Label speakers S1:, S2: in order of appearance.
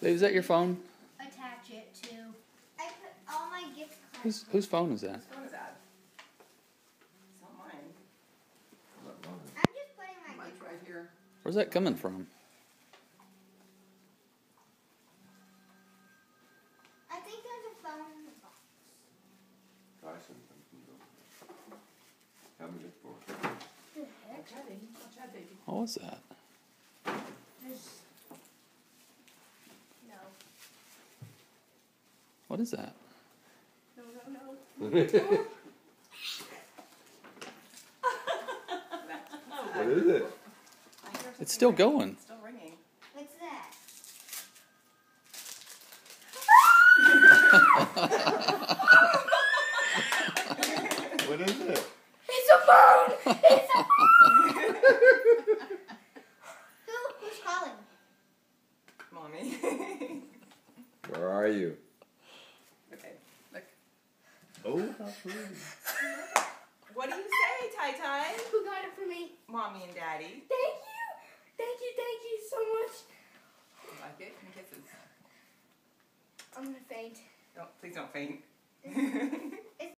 S1: Is that your phone?
S2: Attach it to. I put all my gift cards.
S1: Whose phone is that?
S3: Whose phone is that? It's not mine.
S2: I'm just putting my
S3: Mine's
S2: gift
S3: right here.
S1: Where's that coming from?
S2: I think there's a phone in the box. The heck?
S3: Chad, baby.
S1: What was that?
S2: There's. No.
S1: What is that?
S2: No.
S4: What is it?
S3: I hear
S1: It's still
S3: something ringing.
S1: going.
S3: It's still ringing.
S2: What's that?
S4: What is it?
S2: It's a phone! It's a phone! Who's calling?
S3: Mommy.
S4: Where are you?
S3: Okay, look.
S4: Oh, how pretty.
S3: What do you say, Tai Tai?
S2: Who got it for me?
S3: Mommy and Daddy.
S2: Thank you! Thank you so much.
S3: You like it? And kisses.
S2: I'm gonna faint.
S3: Please don't faint.